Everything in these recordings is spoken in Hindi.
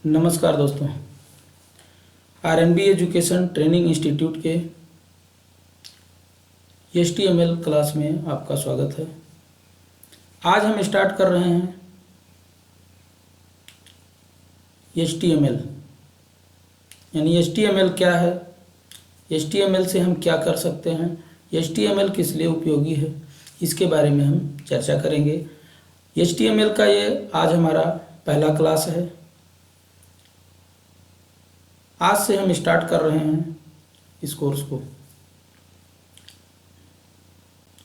नमस्कार दोस्तों, आरएनबी एजुकेशन ट्रेनिंग इंस्टीट्यूट के HTML क्लास में आपका स्वागत है। आज हम स्टार्ट कर रहे हैं HTML यानी HTML क्या है, HTML से हम क्या कर सकते हैं, HTML किस लिए उपयोगी है, इसके बारे में हम चर्चा करेंगे। HTML का ये आज हमारा पहला क्लास है। आज से हम स्टार्ट कर रहे हैं इस कोर्स को।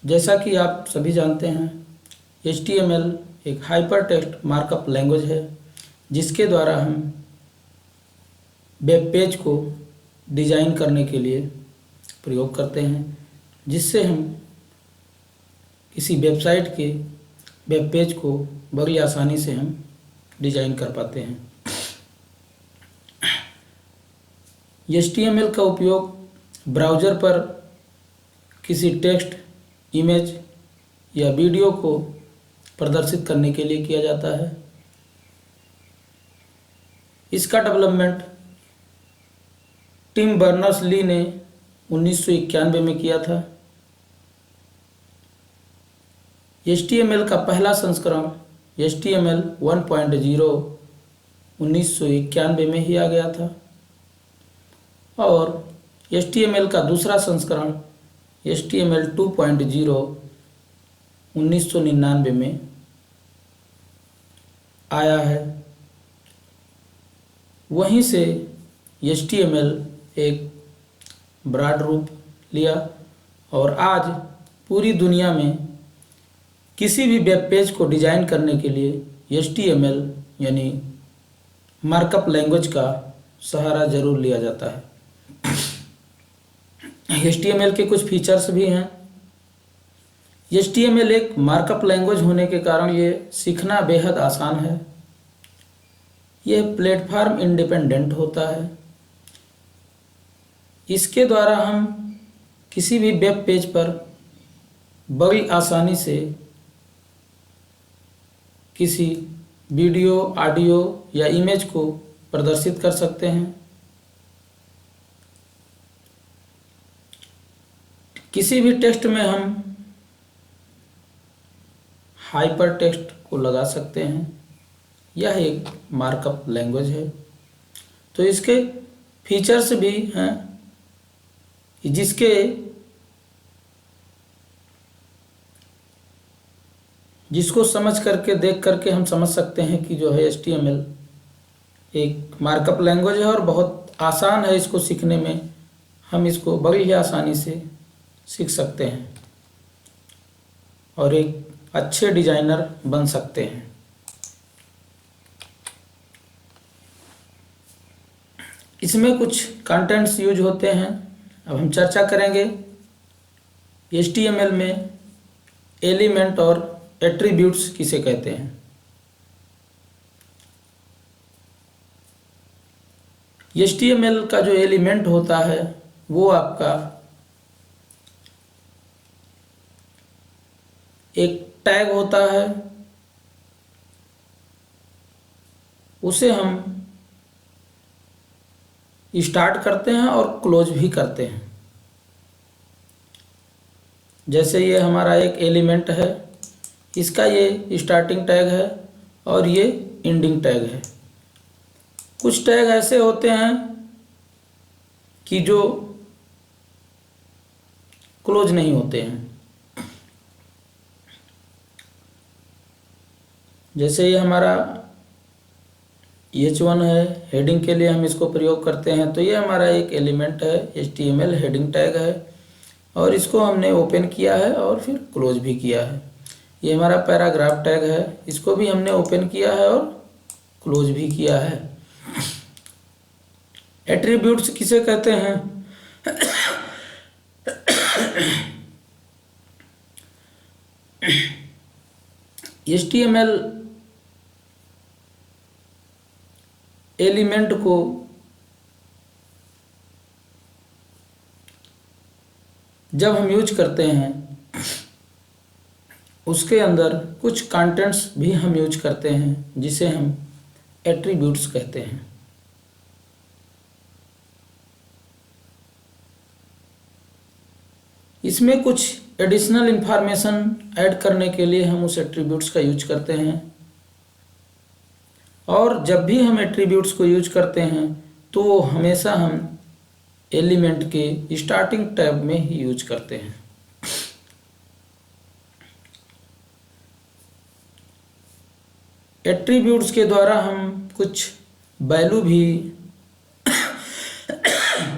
जैसा कि आप सभी जानते हैं, HTML एक हाइपर टेक्स्ट मार्कअप लैंग्वेज है जिसके द्वारा हम वेब पेज को डिज़ाइन करने के लिए प्रयोग करते हैं, जिससे हम किसी वेबसाइट के वेब पेज को बड़ी आसानी से हम डिज़ाइन कर पाते हैं। HTML का उपयोग ब्राउज़र पर किसी टेक्स्ट, इमेज या वीडियो को प्रदर्शित करने के लिए किया जाता है। इसका डेवलपमेंट टिम बर्नर्स-ली ने 1991 में किया था। HTML का पहला संस्करण HTML 1.0 1991 में ही आ गया था और HTML का दूसरा संस्करण HTML 2.0 1999 में आया है। वहीं से HTML एक ब्रॉड रूप लिया और आज पूरी दुनिया में किसी भी वेब पेज को डिज़ाइन करने के लिए HTML यानी मार्कअप लैंग्वेज का सहारा ज़रूर लिया जाता है। HTML के कुछ फीचर्स भी हैं। HTML एक मार्कअप लैंग्वेज होने के कारण ये सीखना बेहद आसान है। यह प्लेटफॉर्म इंडिपेंडेंट होता है। इसके द्वारा हम किसी भी वेब पेज पर बड़ी आसानी से किसी वीडियो, ऑडियो या इमेज को प्रदर्शित कर सकते हैं। किसी भी टेक्स्ट में हम हाइपर टेक्स्ट को लगा सकते हैं। यह एक मार्कअप लैंग्वेज है। तो इसके फीचर्स भी हैं जिसको समझ करके, देख करके हम समझ सकते हैं कि जो है HTML एक मार्कअप लैंग्वेज है और बहुत आसान है इसको सीखने में। हम इसको बड़ी ही आसानी से सीख सकते हैं और एक अच्छे डिज़ाइनर बन सकते हैं। इसमें कुछ कंटेंट्स यूज होते हैं। अब हम चर्चा करेंगे HTML में एलिमेंट और एट्रीब्यूट्स किसे कहते हैं। HTML का जो एलिमेंट होता है वो आपका एक टैग होता है। उसे हम स्टार्ट करते हैं और क्लोज भी करते हैं। जैसे ये हमारा एक एलिमेंट है, इसका ये स्टार्टिंग टैग है और ये एंडिंग टैग है। कुछ टैग ऐसे होते हैं कि जो क्लोज नहीं होते हैं। जैसे ये हमारा H1 है, हेडिंग के लिए हम इसको प्रयोग करते हैं। तो ये हमारा एक एलिमेंट है, HTML हेडिंग टैग है और इसको हमने ओपन किया है और फिर क्लोज भी किया है। ये हमारा पैराग्राफ टैग है, इसको भी हमने ओपन किया है और क्लोज भी किया है। एट्रीब्यूट्स किसे कहते हैं? HTML एलिमेंट को जब हम यूज करते हैं उसके अंदर कुछ कंटेंट्स भी हम यूज करते हैं जिसे हम एट्रीब्यूट्स कहते हैं। इसमें कुछ एडिशनल इंफॉर्मेशन ऐड करने के लिए हम उस एट्रीब्यूट्स का यूज करते हैं, और जब भी हम एट्रीब्यूट्स को यूज करते हैं तो हमेशा हम एलिमेंट के स्टार्टिंग टैब में ही यूज करते हैं। एट्रीब्यूट्स के द्वारा हम कुछ वैल्यू भी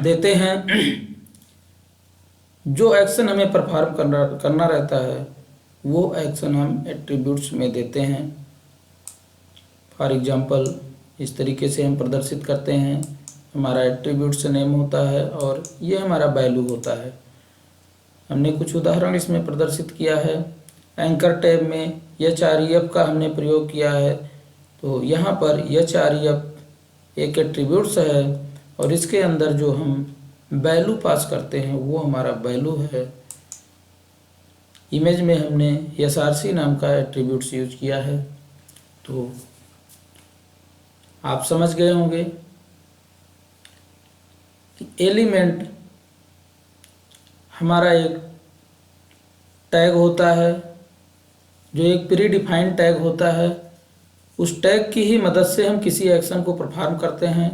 देते हैं। जो एक्शन हमें परफॉर्म करना रहता है वो एक्शन हम एट्रीब्यूट्स में देते हैं। फॉर एग्जांपल इस तरीके से हम प्रदर्शित करते हैं, हमारा एट्रीब्यूट्स नेम होता है और ये हमारा वैल्यू होता है। हमने कुछ उदाहरण इसमें प्रदर्शित किया है। एंकर टैब में href का हमने प्रयोग किया है, तो यहाँ पर href एक एट्रीब्यूट्स है और इसके अंदर जो हम वैल्यू पास करते हैं वो हमारा वैल्यू है। इमेज में हमने src नाम का एट्रीब्यूट्स यूज किया है, तो आप समझ गए होंगे कि एलिमेंट हमारा एक टैग होता है, जो एक प्री डिफाइंड टैग होता है। उस टैग की ही मदद से हम किसी एक्शन को परफॉर्म करते हैं।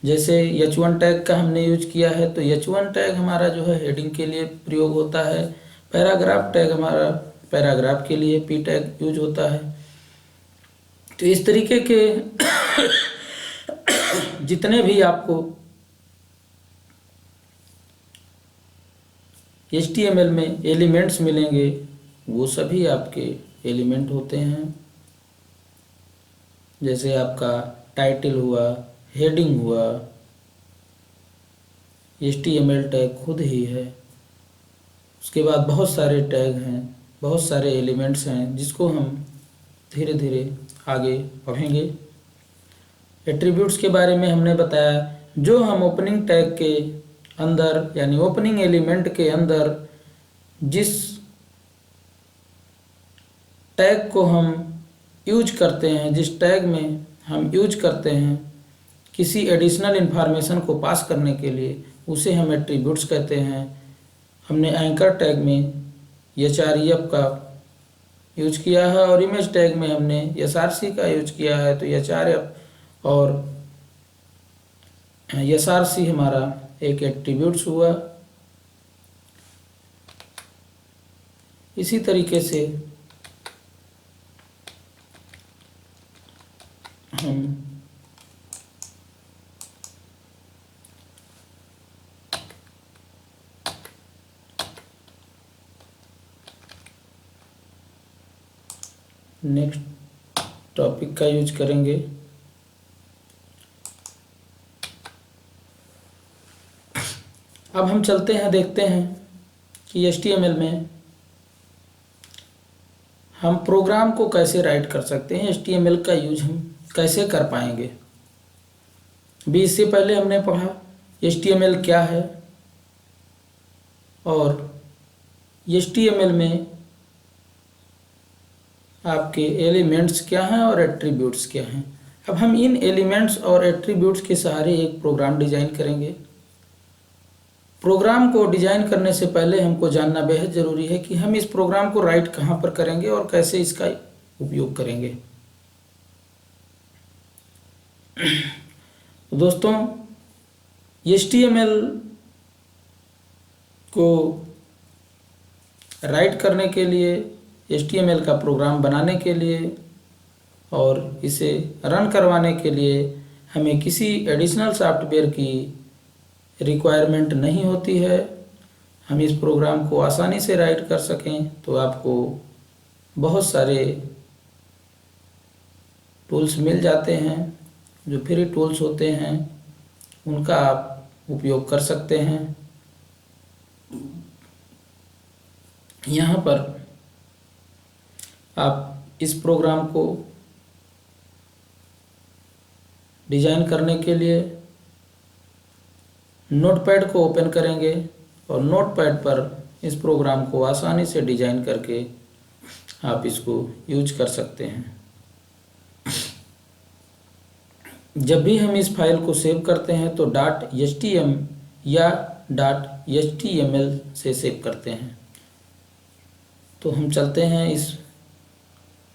जैसे h1 टैग का हमने यूज किया है, तो h1 टैग हमारा जो है हेडिंग के लिए प्रयोग होता है। पैराग्राफ टैग हमारा पैराग्राफ के लिए p टैग यूज होता है। तो इस तरीके के जितने भी आपको HTML में एलिमेंट्स मिलेंगे वो सभी आपके एलिमेंट होते हैं। जैसे आपका टाइटल हुआ, हेडिंग हुआ, HTML टैग खुद ही है। उसके बाद बहुत सारे टैग हैं, बहुत सारे एलिमेंट्स हैं जिसको हम धीरे धीरे आगे पढ़ेंगे। एट्रीब्यूट्स के बारे में हमने बताया, जो हम ओपनिंग टैग के अंदर यानी ओपनिंग एलिमेंट के अंदर जिस टैग को हम यूज करते हैं, जिस टैग में हम यूज करते हैं किसी एडिशनल इंफॉर्मेशन को पास करने के लिए, उसे हम एट्रीब्यूट्स कहते हैं। हमने एंकर टैग में href का यूज किया है और इमेज टैग में हमने src का यूज किया है। तो href और src हमारा एक एट्रीब्यूट्स हुआ। इसी तरीके से हम नेक्स्ट टॉपिक का यूज करेंगे। अब हम चलते हैं, देखते हैं कि HTML में हम प्रोग्राम को कैसे राइट कर सकते हैं, HTML का यूज हम कैसे कर पाएंगे। भी इससे पहले हमने पढ़ा HTML क्या है और HTML में आपके एलिमेंट्स क्या हैं और एट्रीब्यूट्स क्या हैं। अब हम इन एलिमेंट्स और एट्रीब्यूट्स के सहारे एक प्रोग्राम डिजाइन करेंगे। प्रोग्राम को डिजाइन करने से पहले हमको जानना बेहद ज़रूरी है कि हम इस प्रोग्राम को राइट कहाँ पर करेंगे और कैसे इसका उपयोग करेंगे। दोस्तों, HTML को राइट करने के लिए, HTML का प्रोग्राम बनाने के लिए और इसे रन करवाने के लिए हमें किसी एडिशनल सॉफ्टवेयर की रिक्वायरमेंट नहीं होती है। हम इस प्रोग्राम को आसानी से राइट कर सकें तो आपको बहुत सारे टूल्स मिल जाते हैं, जो फ्री टूल्स होते हैं उनका आप उपयोग कर सकते हैं। यहाँ पर आप इस प्रोग्राम को डिजाइन करने के लिए नोटपैड को ओपन करेंगे और नोटपैड पर इस प्रोग्राम को आसानी से डिजाइन करके आप इसको यूज कर सकते हैं। जब भी हम इस फाइल को सेव करते हैं तो .htm या .html से सेव करते हैं। तो हम चलते हैं, इस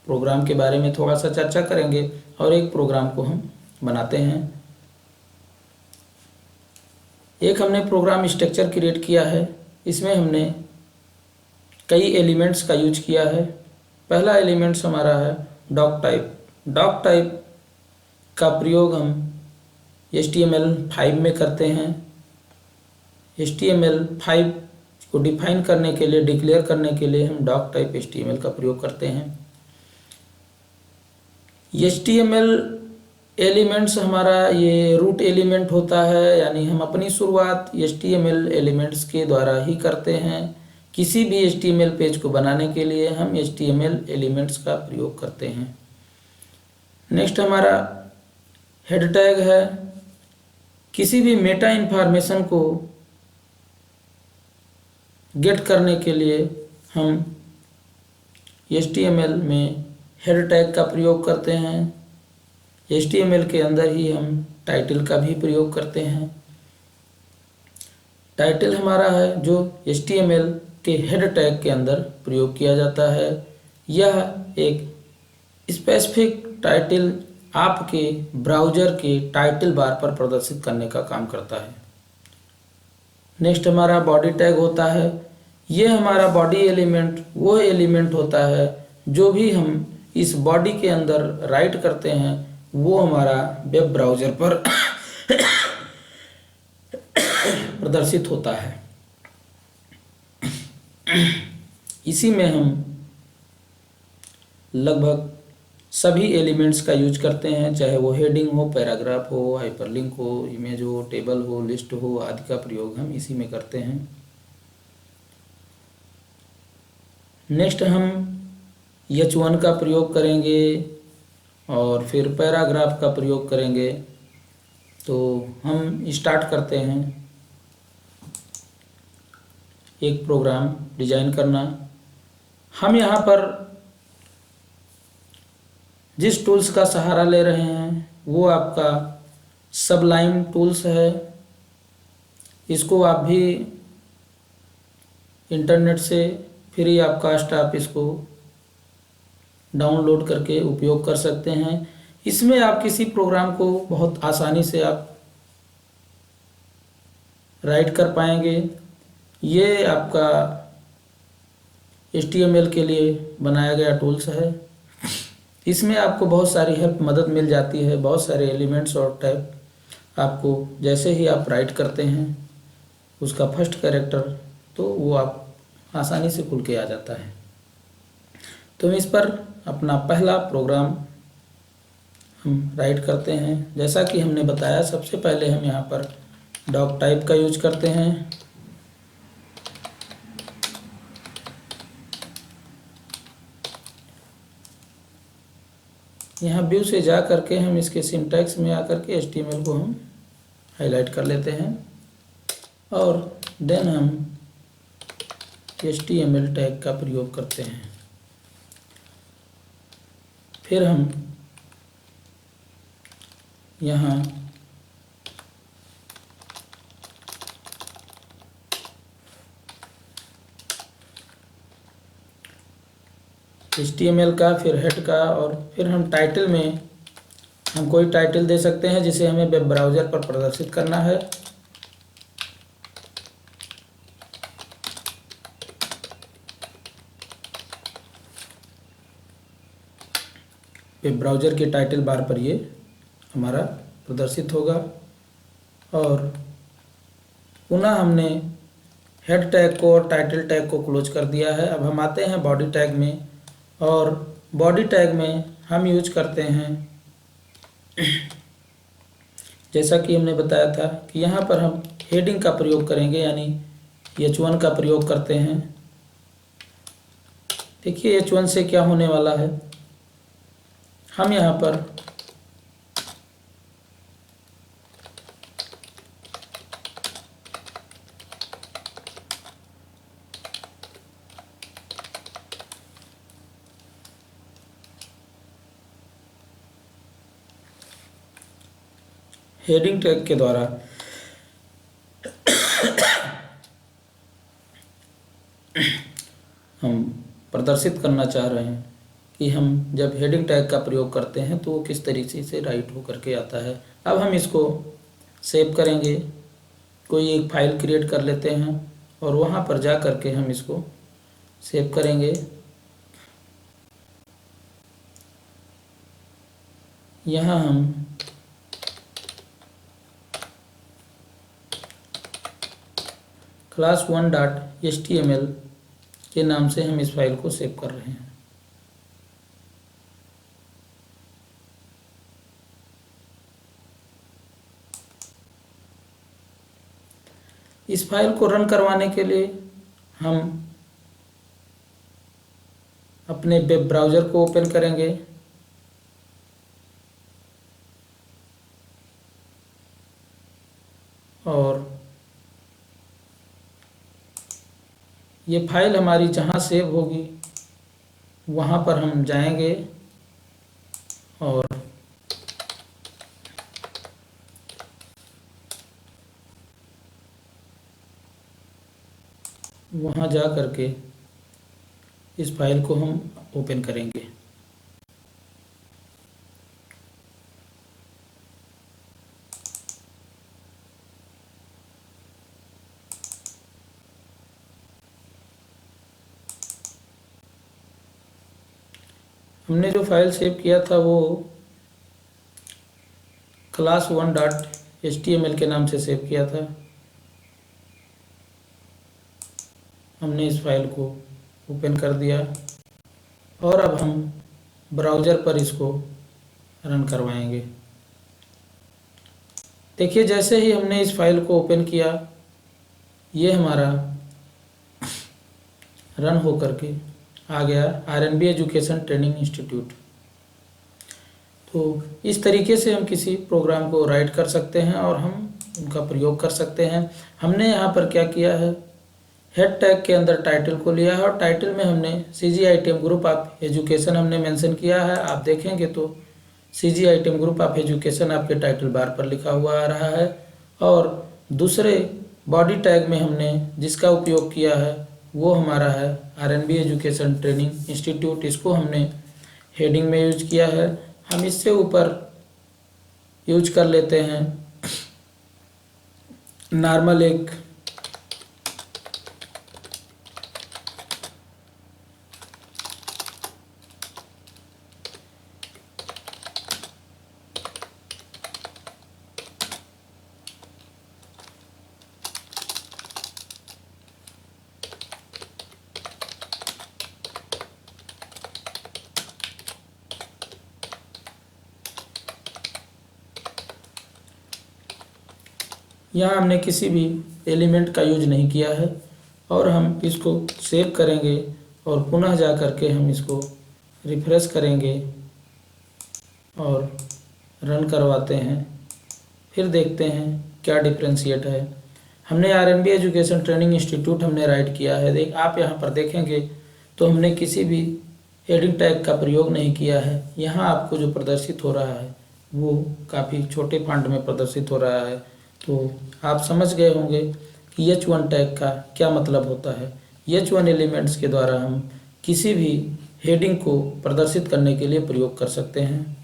प्रोग्राम के बारे में थोड़ा सा चर्चा करेंगे और एक प्रोग्राम को हम बनाते हैं। एक हमने प्रोग्राम स्ट्रक्चर क्रिएट किया है, इसमें हमने कई एलिमेंट्स का यूज किया है। पहला एलिमेंट्स हमारा है डॉक टाइप। डॉक टाइप का प्रयोग हम HTML5 में करते हैं। HTML5 को डिफाइन करने के लिए, डिक्लेयर करने के लिए हम डॉक टाइप HTML का प्रयोग करते हैं। HTML एलिमेंट्स हमारा ये रूट एलिमेंट होता है, यानी हम अपनी शुरुआत HTML एलिमेंट्स के द्वारा ही करते हैं। किसी भी HTML पेज को बनाने के लिए हम HTML एलिमेंट्स का प्रयोग करते हैं। नेक्स्ट हमारा हेड टैग है। किसी भी मेटा इन्फॉर्मेशन को गेट करने के लिए हम HTML में हेड टैग का प्रयोग करते हैं। HTML के अंदर ही हम टाइटल का भी प्रयोग करते हैं। टाइटल हमारा है जो HTML के हेड टैग के अंदर प्रयोग किया जाता है। यह एक स्पेसिफिक टाइटल आपके ब्राउज़र के टाइटल बार पर प्रदर्शित करने का काम करता है। नेक्स्ट हमारा बॉडी टैग होता है। ये हमारा बॉडी एलिमेंट वो एलिमेंट होता है जो भी हम इस बॉडी के अंदर राइट करते हैं वो हमारा वेब ब्राउज़र पर प्रदर्शित होता है। इसी में हम लगभग सभी एलिमेंट्स का यूज करते हैं, चाहे वो हेडिंग हो, पैराग्राफ हो, हाइपरलिंक हो, इमेज हो, टेबल हो, लिस्ट हो, आदि का प्रयोग हम इसी में करते हैं। नेक्स्ट हम H1 का प्रयोग करेंगे और फिर पैराग्राफ का प्रयोग करेंगे। तो हम स्टार्ट करते हैं एक प्रोग्राम डिजाइन करना। हम यहाँ पर जिस टूल्स का सहारा ले रहे हैं वो आपका सबलाइन टूल्स है। इसको आप भी इंटरनेट से फ्री ऑफ कास्ट आप इसको डाउनलोड करके उपयोग कर सकते हैं। इसमें आप किसी प्रोग्राम को बहुत आसानी से आप राइट कर पाएंगे। ये आपका HTML के लिए बनाया गया टूल्स है। इसमें आपको बहुत सारी हेल्प मदद मिल जाती है। बहुत सारे एलिमेंट्स और टाइप आपको जैसे ही आप राइट करते हैं उसका फर्स्ट कैरेक्टर तो वो आप आसानी से खुल के आ जाता है। तो हम इस पर अपना पहला प्रोग्राम हम राइट करते हैं। जैसा कि हमने बताया, सबसे पहले हम यहाँ पर डॉक टाइप का यूज करते हैं। यहाँ व्यू से जा करके हम इसके सिंटैक्स में आकर के HTML को हम हाईलाइट कर लेते हैं और देन हम HTML टैग का प्रयोग करते हैं। फिर हम यहाँ HTML का, फिर हेड का, और फिर हम टाइटल में हम कोई टाइटल दे सकते हैं जिसे हमें वेब ब्राउज़र पर प्रदर्शित करना है। वेब ब्राउज़र के टाइटल बार पर ये हमारा प्रदर्शित होगा। और पुनः हमने हेड टैग को और टाइटल टैग को क्लोज कर दिया है। अब हम आते हैं बॉडी टैग में, और बॉडी टैग में हम यूज करते हैं, जैसा कि हमने बताया था कि यहाँ पर हम हेडिंग का प्रयोग करेंगे, यानी H1 का प्रयोग करते हैं। देखिए H1 से क्या होने वाला है। हम यहाँ पर हेडिंग टैग के द्वारा हम प्रदर्शित करना चाह रहे हैं कि हम जब हेडिंग टैग का प्रयोग करते हैं तो वो किस तरीके से राइट हो करके आता है। अब हम इसको सेव करेंगे, कोई एक फाइल क्रिएट कर लेते हैं और वहाँ पर जा करके हम इसको सेव करेंगे। यहाँ हम class1.html के नाम से हम इस फाइल को सेव कर रहे हैं। इस फाइल को रन करवाने के लिए हम अपने वेब ब्राउज़र को ओपन करेंगे और ये फाइल हमारी जहाँ सेव होगी वहाँ पर हम जाएंगे और वहाँ जा करके इस फाइल को हम ओपन करेंगे। हमने जो फाइल सेव किया था वो class1.html के नाम से सेव किया था। हमने इस फाइल को ओपन कर दिया और अब हम ब्राउज़र पर इसको रन करवाएंगे। देखिए, जैसे ही हमने इस फाइल को ओपन किया ये हमारा रन हो करके आ गया RNB एजुकेशन ट्रेनिंग इंस्टीट्यूट। तो इस तरीके से हम किसी प्रोग्राम को राइट कर सकते हैं और हम उनका प्रयोग कर सकते हैं। हमने यहाँ पर क्या किया है, हेड टैग के अंदर टाइटल को लिया है और टाइटल में हमने CGITM ग्रुप ऑफ एजुकेशन हमने मेंशन किया है। आप देखेंगे तो CGITM ग्रुप ऑफ एजुकेशन आपके टाइटल बार पर लिखा हुआ आ रहा है और दूसरे बॉडी टैग में हमने जिसका उपयोग किया है वो हमारा है RNB एजुकेशन ट्रेनिंग इंस्टीट्यूट। इसको हमने हेडिंग में यूज किया है। हम इससे ऊपर यूज कर लेते हैं नॉर्मल एक यहाँ हमने किसी भी एलिमेंट का यूज नहीं किया है और हम इसको सेव करेंगे और पुनः जा करके हम इसको रिफ्रेश करेंगे और रन करवाते हैं। फिर देखते हैं क्या डिफ्रेंशिएट है। हमने RNB एजुकेशन ट्रेनिंग इंस्टीट्यूट हमने राइट किया है। आप यहाँ पर देखेंगे तो हमने किसी भी हेडिंग टैग का प्रयोग नहीं किया है। यहाँ आपको जो प्रदर्शित हो रहा है वो काफ़ी छोटे फॉन्ट में प्रदर्शित हो रहा है। तो आप समझ गए होंगे कि H1 टैग का क्या मतलब होता है। H1 एलिमेंट्स के द्वारा हम किसी भी हेडिंग को प्रदर्शित करने के लिए प्रयोग कर सकते हैं।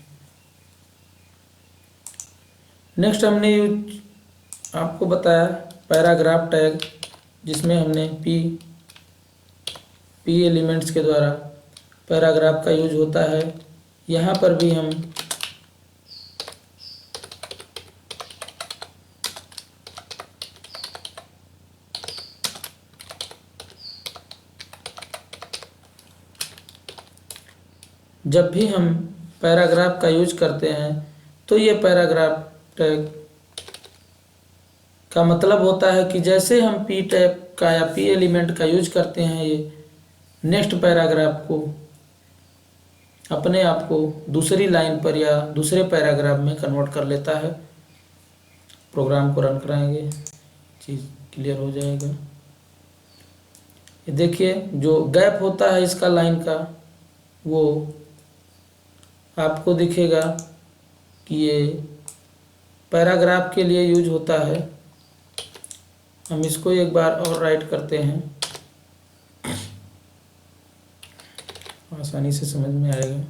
नेक्स्ट हमने आपको बताया पैराग्राफ टैग, जिसमें हमने पी एलिमेंट्स के द्वारा पैराग्राफ का यूज होता है। यहाँ पर भी हम जब भी हम पैराग्राफ का यूज करते हैं तो ये पैराग्राफ टैग का मतलब होता है कि जैसे हम पी टैग का या पी एलिमेंट का यूज करते हैं ये नेक्स्ट पैराग्राफ को अपने आप को दूसरी लाइन पर या दूसरे पैराग्राफ में कन्वर्ट कर लेता है। प्रोग्राम को रन कराएंगे, चीज़ क्लियर हो जाएगा। ये देखिए, जो गैप होता है इसका लाइन का वो आपको दिखेगा कि ये पैराग्राफ के लिए यूज होता है। हम इसको एक बार और राइट करते हैं, आसानी से समझ में आएगा।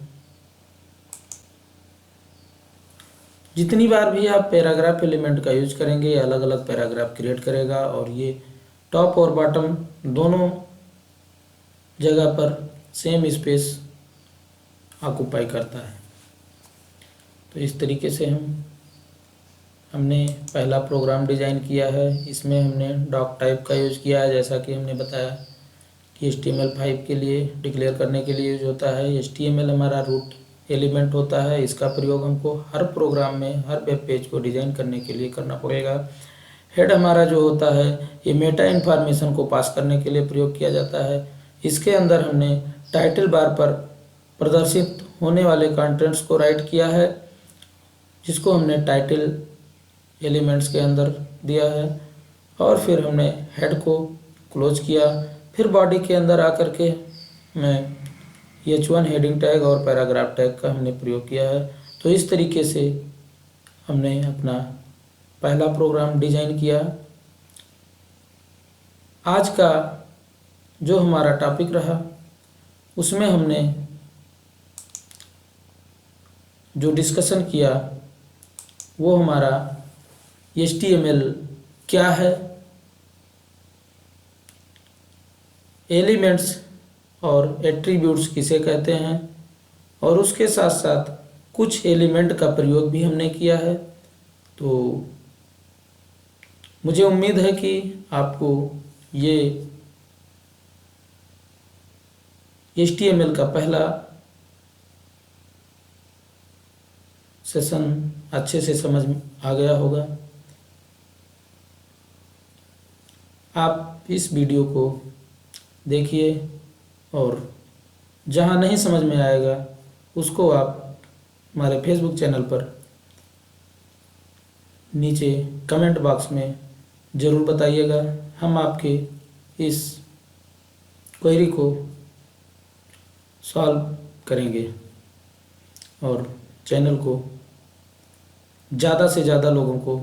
जितनी बार भी आप पैराग्राफ एलिमेंट का यूज करेंगे ये अलग अलग पैराग्राफ क्रिएट करेगा और ये टॉप और बॉटम दोनों जगह पर सेम स्पेस ऑक्युपाई करता है। तो इस तरीके से हमने पहला प्रोग्राम डिज़ाइन किया है। इसमें हमने डॉक टाइप का यूज़ किया है, जैसा कि हमने बताया कि HTML5 के लिए डिक्लेयर करने के लिए यूज होता है। HTML हमारा रूट एलिमेंट होता है, इसका प्रयोग हमको हर प्रोग्राम में हर वेब पेज को डिज़ाइन करने के लिए करना पड़ेगा। हेड हमारा जो होता है ये मेटा इन्फॉर्मेशन को पास करने के लिए प्रयोग किया जाता है। इसके अंदर हमने टाइटल बार पर प्रदर्शित होने वाले कंटेंट्स को राइट किया है, जिसको हमने टाइटल एलिमेंट्स के अंदर दिया है। और फिर हमने हेड को क्लोज किया। फिर बॉडी के अंदर आकर के मैं H1 हेडिंग टैग और पैराग्राफ टैग का हमने प्रयोग किया है। तो इस तरीके से हमने अपना पहला प्रोग्राम डिजाइन किया। आज का जो हमारा टॉपिक रहा उसमें हमने जो डिस्कशन किया वो हमारा HTML क्या है, एलिमेंट्स और एट्रीब्यूट्स किसे कहते हैं, और उसके साथ साथ कुछ एलिमेंट का प्रयोग भी हमने किया है। तो मुझे उम्मीद है कि आपको ये HTML का पहला सेशन अच्छे से समझ आ गया होगा। आप इस वीडियो को देखिए और जहाँ नहीं समझ में आएगा उसको आप हमारे फेसबुक चैनल पर नीचे कमेंट बॉक्स में ज़रूर बताइएगा। हम आपके इस क्वेरी को सॉल्व करेंगे और चैनल को ज़्यादा से ज़्यादा लोगों को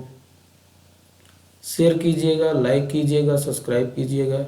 शेयर कीजिएगा, लाइक कीजिएगा, सब्सक्राइब कीजिएगा।